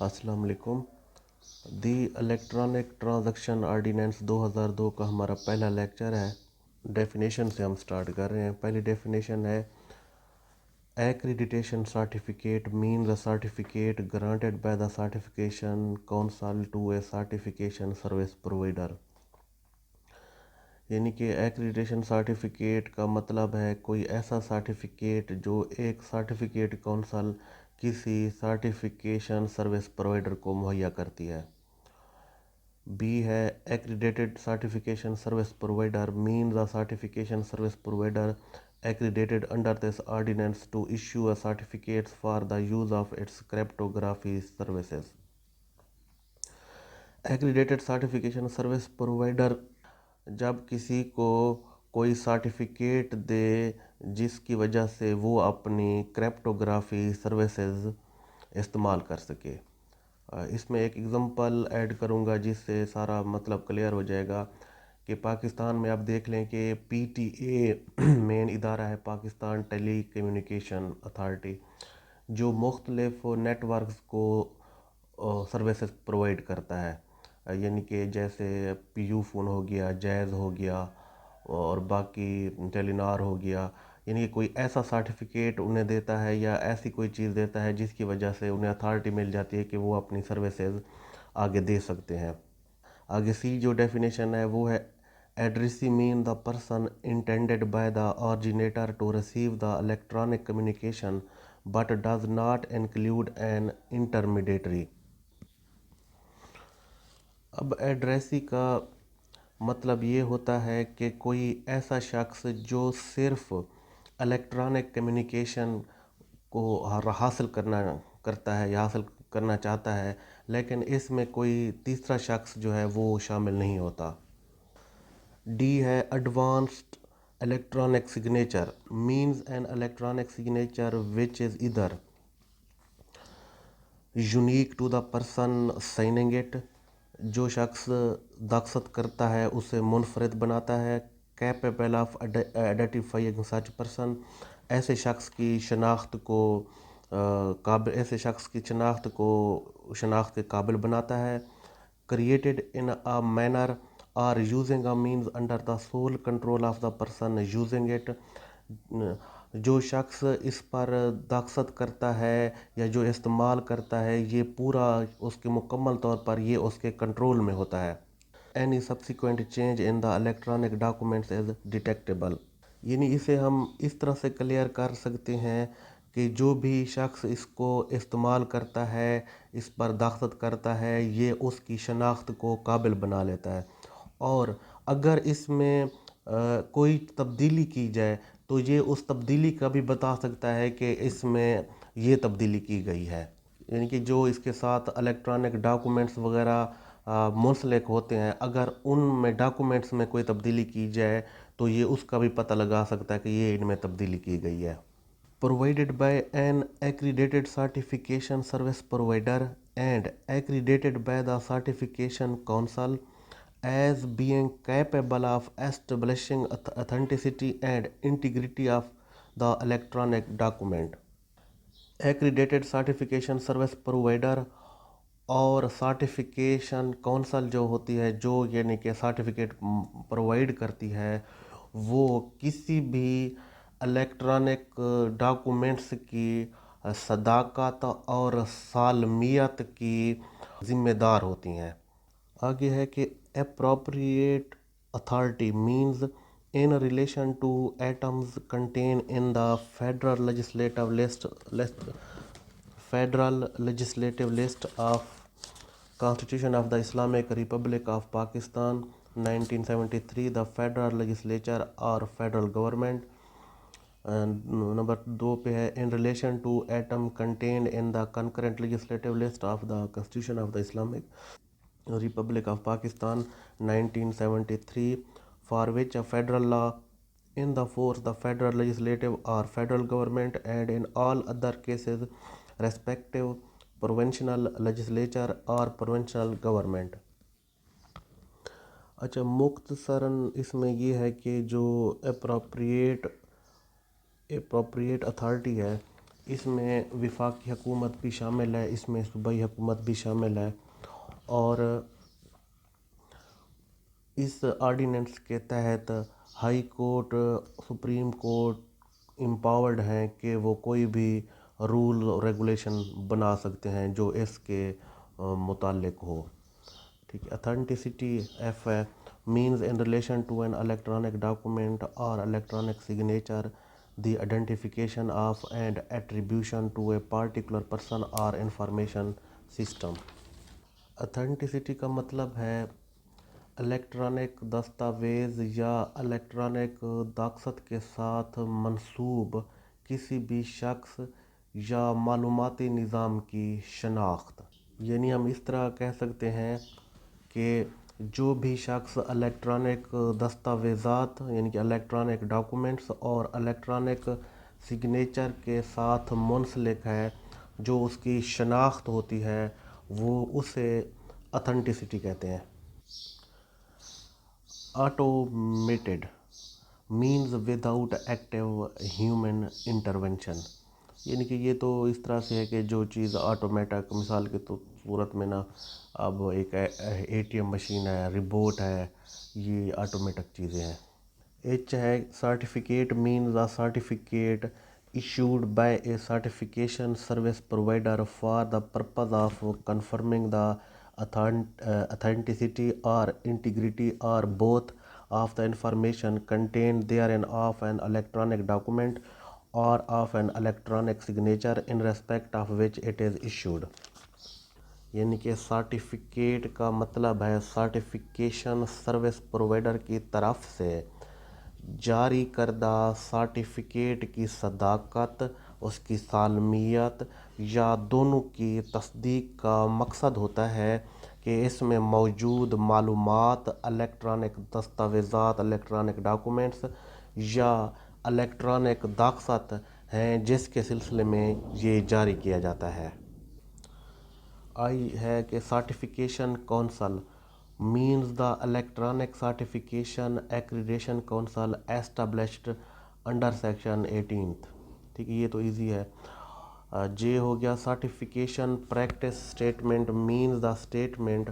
السلام علیکم۔ دی electronic transaction ordinance 2002 کا ہمارا پہلا لیکچر ہے۔ ڈیفینیشن سے ہم سٹارٹ کر رہے ہیں۔ پہلی ڈیفینیشن ہے accreditation certificate means a certificate granted by the certification council to a certification service provider. یعنی کہ ایکریڈیٹیشن سرٹیفکیٹ کا مطلب ہے کوئی ایسا سرٹیفکیٹ جو ایک سرٹیفکیٹ کونسل کسی سرٹیفکیشن سروس پرووائڈر کو مہیا کرتی ہے۔ بی ہے accredited certification service provider means a certification service provider accredited under this ordinance to issue a certificates for the use of its cryptography services. Accredited certification service provider جب کسی کو کوئی certificate دے جس کی وجہ سے وہ اپنی کریپٹوگرافی سروسز استعمال کر سکے۔ اس میں ایک ایگزامپل ایڈ کروں گا جس سے سارا مطلب کلیئر ہو جائے گا کہ پاکستان میں آپ دیکھ لیں کہ پی ٹی اے مین ادارہ ہے، پاکستان ٹیلی کمیونیکیشن اتھارٹی، جو مختلف نیٹ ورکس کو سروسز پرووائڈ کرتا ہے، یعنی کہ جیسے پی یو فون ہو گیا، جیز ہو گیا اور باقی ٹیلی نار ہو گیا۔ یعنی کہ کوئی ایسا سرٹیفکیٹ انہیں دیتا ہے یا ایسی کوئی چیز دیتا ہے جس کی وجہ سے انہیں اتھارٹی مل جاتی ہے کہ وہ اپنی سروسز آگے دے سکتے ہیں۔ آگے سی جو ڈیفینیشن ہے وہ ہے addressee means the person intended by the originator to receive the electronic communication but does not include an intermediary. اب ایڈریسی کا مطلب یہ ہوتا ہے کہ کوئی ایسا شخص جو صرف الیکٹرانک کمیونیکیشن کو حاصل کرتا ہے یا حاصل کرنا چاہتا ہے، لیکن اس میں کوئی تیسرا شخص جو ہے وہ شامل نہیں ہوتا۔ ڈی ہے advanced electronic signature means an electronic signature which is ادھر unique to the person signing it. جو شخص دستخط کرتا ہے اسے منفرد بناتا ہے۔ Capable of identifying such person, ایسے شخص کی شناخت کو شناخت کے قابل بناتا ہے۔ Created in a manner or using a means under the sole control of the person using it. جو شخص اس پر دستخط کرتا ہے یا جو استعمال کرتا ہے یہ پورا اس کے مکمل طور پر یہ اس کے کنٹرول میں ہوتا ہے۔ Any subsequent change in the electronic documents is detectable. یعنی اسے ہم اس طرح سے کلیئر کر سکتے ہیں کہ جو بھی شخص اس کو استعمال کرتا ہے، اس پر دستخط کرتا ہے، یہ اس کی شناخت کو قابل بنا لیتا ہے، اور اگر اس میں کوئی تبدیلی کی جائے تو یہ اس تبدیلی کا بھی بتا سکتا ہے کہ اس میں یہ تبدیلی کی گئی ہے۔ یعنی کہ جو اس کے ساتھ الیکٹرانک ڈاکومنٹس وغیرہ منسلک ہوتے ہیں، اگر ان میں ڈاکومنٹس میں کوئی تبدیلی کی جائے تو یہ اس کا بھی پتہ لگا سکتا ہے کہ یہ ان میں تبدیلی کی گئی ہے۔ provided by an accredited certification service provider and accredited by the certification council as being capable of establishing authenticity and integrity of the electronic document۔ accredited certification service provider اور سرٹیفکیشن کونسل جو ہوتی ہے، جو یعنی کہ certificate provide کرتی ہے، وہ کسی بھی الیکٹرانک ڈاکومنٹس کی صداقت اور سالمیت کی ذمہ دار ہوتی ہیں۔ آگے ہے کہ appropriate authority means in relation to items contained in the federal legislative list of Constitution of the Islamic Republic of Pakistan 1973 the federal legislature or federal government۔ Number 2 پہ ہے in relation to item contained in the concurrent legislative list of the Constitution of the Islamic Republic of Pakistan 1973 for which a federal law in the force the federal legislative or federal government and in all other cases respective provincial legislature or provincial government۔ اچھا، مختصراً اس میں یہ ہے کہ جو appropriate authority ہے اس میں وفاقی حکومت بھی شامل ہے، اس میں صوبائی حکومت بھی شامل ہے، اور اس آرڈیننس کے تحت high court, supreme court empowered ہیں کہ وہ کوئی بھی رول ریگولیشن بنا سکتے ہیں جو اس کے متعلق ہو. ٹھیک ہے. اتھینٹسٹی ایف ہے means in relation to an electronic document or electronic signature the identification of and attribution to a particular person or information system. Authenticity کا مطلب ہے الیکٹرانک دستاویز یا الیکٹرانک داخست کے ساتھ منسوب کسی بھی شخص یا معلوماتی نظام کی شناخت. یعنی ہم اس طرح کہہ سکتے ہیں کہ جو بھی شخص الیکٹرانک دستاویزات یعنی کہ الیکٹرانک ڈاکومنٹس اور الیکٹرانک سگنیچر کے ساتھ منسلک ہے، جو اس کی شناخت ہوتی ہے، وہ اسے اتھینٹسٹی کہتے ہیں. Automated means without active human intervention. یعنی کہ یہ تو اس طرح سے ہے کہ جو چیز آٹومیٹک، مثال کے صورت میں نا اب ایک ATM مشین ہے، ریبوٹ ہے، یہ آٹومیٹک چیزیں ہیں. ایچ ہے certificate means a certificate issued by a certification service provider for the purpose of confirming the authenticity or integrity or both of the information contained therein of an electronic document or of an electronic signature in respect of which it is issued. یعنی کہ certificate کا مطلب ہے certification service provider کی طرف سے جاری کردہ سرٹیفکیٹ کی صداقت، اس کی سالمیت یا دونوں کی تصدیق کا مقصد ہوتا ہے کہ اس میں موجود معلومات الیکٹرانک دستاویزات، الیکٹرانک ڈاکومنٹس یا الیکٹرانک داخست ہیں جس کے سلسلے میں یہ جاری کیا جاتا ہے. آئی ہے کہ certification council means the electronic certification accreditation council established under section 18. ٹھیک ہے، یہ تو ایزی ہے. جے ہو گیا certification practice statement means the statement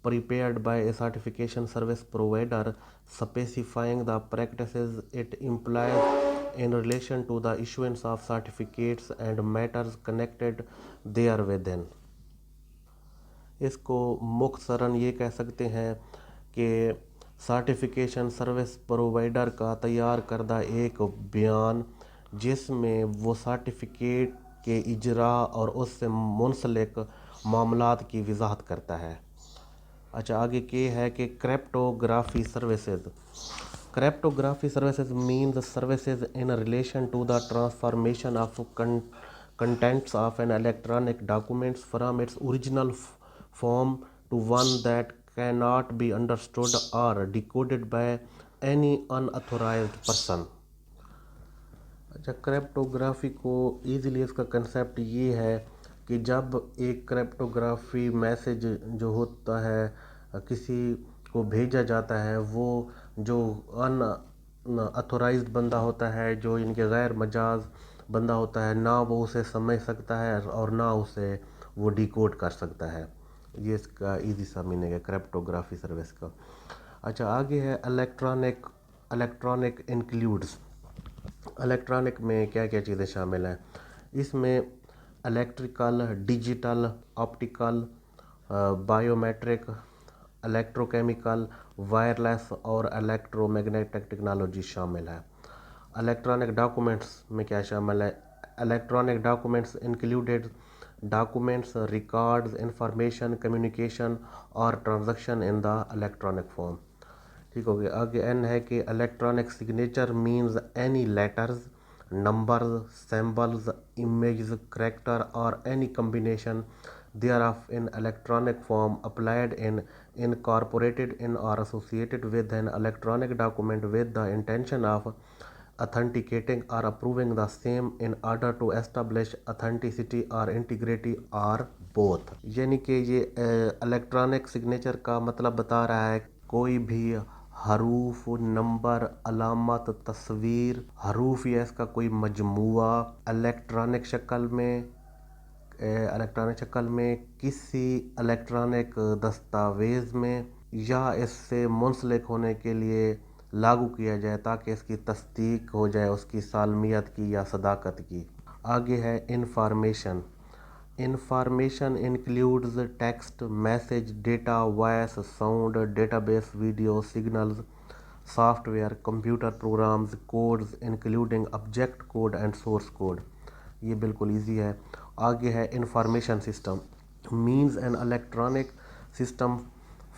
prepared by a certification service provider specifying the practices it employs in relation to the issuance of certificates and matters connected therewith. اس کو مختصراً یہ کہہ سکتے ہیں کہ سرٹیفکیشن سروس پرووائڈر کا تیار کردہ ایک بیان جس میں وہ سرٹیفکیٹ کے اجراء اور اس سے منسلک معاملات کی وضاحت کرتا ہے. اچھا، آگے یہ ہے کہ کریپٹوگرافی services. Cryptography services means services in relation to the transformation of contents of an electronic document from its original form to one that cannot be understood or decoded by any unauthorized person. اچھا، کریپٹوگرافی کو easily اس کا concept یہ ہے کہ جب ایک کریپٹوگرافی message جو ہوتا ہے کسی کو بھیجا جاتا ہے، وہ جو ان اتھورائزڈ بندہ ہوتا ہے، جو ان کے غیر مجاز بندہ ہوتا ہے، نہ وہ اسے سمجھ سکتا ہے اور نہ اسے وہ ڈیکوڈ کر سکتا ہے. یہ اس کا ایزی سا میننگ ہے کریپٹوگرافی سروس کا. اچھا، آگے ہے الیکٹرانک انکلیوڈز. الیکٹرانک میں کیا کیا چیزیں شامل ہیں؟ اس میں electrical, digital, optical, biometric, electrochemical, wireless اور الیکٹرو میگنیٹک ٹیکنالوجی شامل ہے. الیکٹرانک ڈاکومنٹس میں کیا شامل ہے؟ Electronic documents included documents, records, information, communication اور transaction in the electronic form. ٹھیک ہو گیا. آگے این ہے کہ electronic signature means any letters, numbers, symbols, images, character اور any combination thereof in electronic form applied in, incorporated in or associated with an electronic document with the intention of authenticating or approving the same in order to establish authenticity or integrity or both. یعنی کہ یہ electronic signature کا مطلب بتا رہا ہے کوئی بھی حروف، نمبر، علامت، تصویر، حروف یا اس کا کوئی مجموعہ الیکٹرانک شکل میں کسی الیکٹرانک دستاویز میں یا اس سے منسلک ہونے کے لیے لاگو کیا جائے تاکہ اس کی تصدیق ہو جائے اس کی سالمیت کی یا صداقت کی۔ آگے ہے information. Information includes text, message, data, voice, sound, database, video, signals, software, computer programs, codes including object code and source code. یہ بالکل ایزی ہے۔ آگے ہے information system, means an electronic system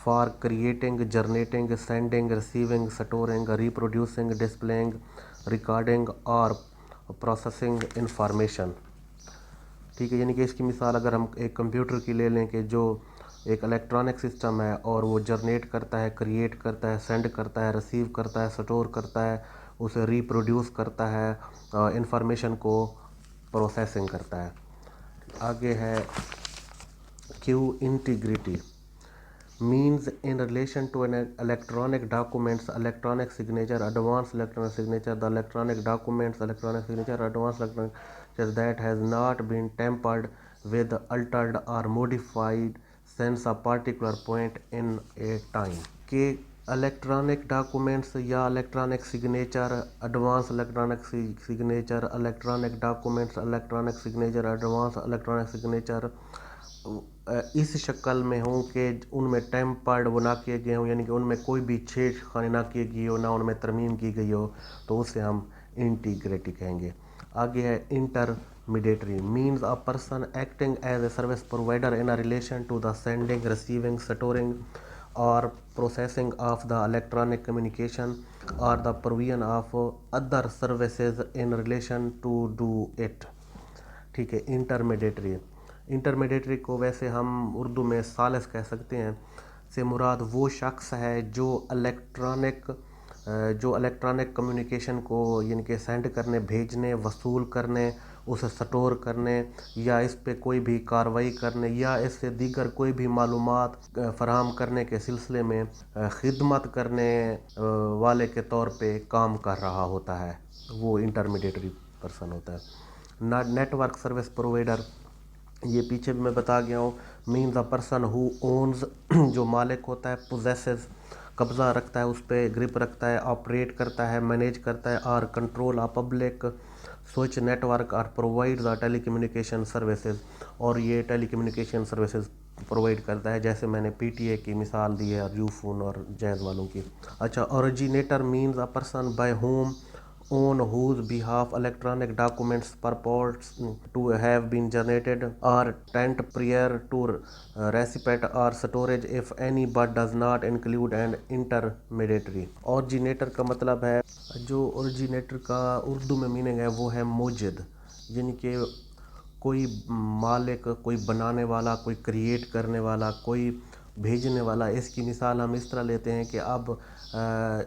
for creating, generating, sending, receiving, storing, reproducing, displaying, recording اور processing information. ٹھیک ہے، یعنی کہ اس کی مثال اگر ہم ایک کمپیوٹر کی لے لیں کہ جو ایک الیکٹرانک سسٹم ہے اور وہ جنریٹ کرتا ہے، کریٹ کرتا ہے، سینڈ کرتا ہے، ریسیو کرتا ہے، سٹور کرتا ہے، اسے ریپروڈیوس کرتا ہے، انفارمیشن کو پروسیسنگ کرتا ہے۔ آگے ہے کیو integrity, means in relation to an electronic documents, electronic signature, advanced electronic signature, the electronic documents, electronic signature, advanced electronic signature that has not been tampered with, altered or modified since a particular point in a time۔ کہ electronic documents یا electronic signature, advance electronic signature, electronic documents, electronic signature, advance electronic signature اس شکل میں ہوں کہ ان میں tempered وہ نہ کیے گئے ہوں، یعنی کہ ان میں کوئی بھی چھیڑ خانی نہ کی گئی ہو، نہ ان میں ترمیم کی گئی ہو، تو اسے ہم انٹیگریٹی کہیں گے۔ آگے ہے intermediary, means a person acting as a service provider in relation to the sending, receiving, storing اور processing of the electronic communication اور the provision of other services in relation to do it. ٹھیک ہے، intermediary کو ویسے ہم اردو میں ثالث کہہ سکتے ہیں، سے مراد وہ شخص ہے جو الیکٹرانک کمیونیکیشن کو یعنی کہ سینڈ کرنے، بھیجنے، وصول کرنے، اسے سٹور کرنے یا اس پہ کوئی بھی کارروائی کرنے یا اس سے دیگر کوئی بھی معلومات فراہم کرنے کے سلسلے میں خدمت کرنے والے کے طور پہ کام کر رہا ہوتا ہے، وہ انٹرمیڈیٹری پرسن ہوتا ہے۔ نیٹ ورک سروس پرووائڈر، یہ پیچھے بھی میں بتا گیا ہوں، means a person who owns, جو مالک ہوتا ہے، پوزیسز، قبضہ رکھتا ہے، اس پہ گرپ رکھتا ہے، آپریٹ کرتا ہے، مینیج کرتا ہے، اور کنٹرول آ پبلک سوئچ نیٹ ورک اور پرووائڈز آ ٹیلی کمیونیکیشن سروسز، اور یہ ٹیلی کمیونیکیشن سروسز پرووائڈ کرتا ہے، جیسے میں نے پی ٹی اے کی مثال دی ہے اور یو فون اور جیز والوں کی۔ اچھا، originator means a person by whom on whose behalf electronic documents purports to have been generated or sent prior to receipt or storage if any but does not include an intermediary۔ originator کا مطلب ہے، جو originator کا اردو میں meaning ہے وہ ہے موجد، یعنی کہ کوئی مالک، کوئی بنانے والا، کوئی کریٹ کرنے والا، کوئی بھیجنے والا۔ اس کی مثال ہم اس طرح لیتے ہیں کہ اب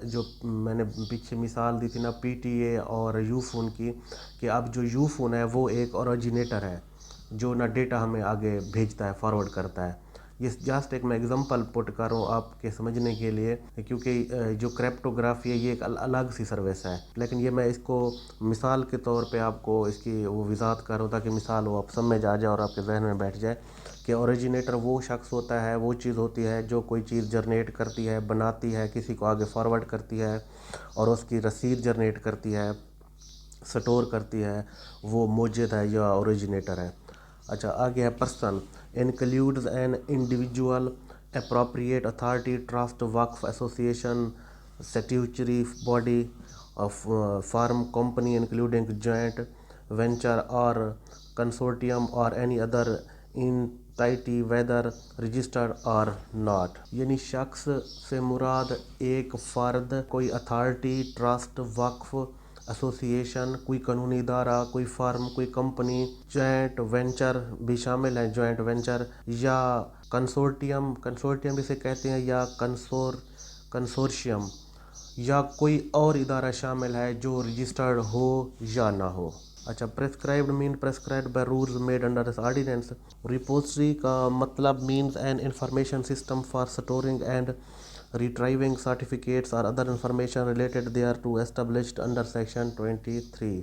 جو میں نے پیچھے مثال دی تھی نا پی ٹی اے اور یو فون کی، کہ اب جو یو فون ہے وہ ایک اوریجینیٹر ہے جو نا ڈیٹا ہمیں آگے بھیجتا ہے، فارورڈ کرتا ہے۔ یہ جسٹ ایک میں ایگزامپل پٹ کر رہا ہوں آپ کے سمجھنے کے لیے، کیونکہ جو کریپٹوگرافی ہے یہ ایک الگ سی سروس ہے، لیکن یہ میں اس کو مثال کے طور پہ آپ کو اس کی وہ وضاحت کر رہا ہوں تاکہ مثال وہ آپ سمجھ آ جائے اور آپ کے ذہن میں بیٹھ جائے کہ اوریجینیٹر وہ شخص ہوتا ہے، وہ چیز ہوتی ہے جو کوئی چیز جنریٹ کرتی ہے، بناتی ہے، کسی کو آگے فارورڈ کرتی ہے اور اس کی رسید جنریٹ کرتی ہے، سٹور کرتی ہے، وہ موجد ہے یا اوریجینیٹر ہے۔ اچھا، آگے ہے person, includes an individual, appropriate authority, trust, waqf, association, statutory body, firm, company including joint venture or consortium or any other entity whether registered or not. یعنی شخص سے مراد ایک فرد، کوئی اتھارٹی، ٹرسٹ، وقف، ایسوسیشن، کوئی قانونی ادارہ، کوئی فرم، کوئی کمپنی، جوائنٹ وینچر بھی شامل ہیں، جوائنٹ وینچر، یا کنسورٹیم جسے کہتے ہیں، یا کنسورشیم، یا کوئی اور ادارہ شامل ہے جو رجسٹرڈ ہو یا نہ ہو۔ اچھا، prescribed mean prescribed by rules made under this ordinance. Repository کا مطلب means an information system for storing and retrieving certificates or other information related thereto established under section 23.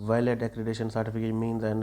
Valid accreditation certificate means an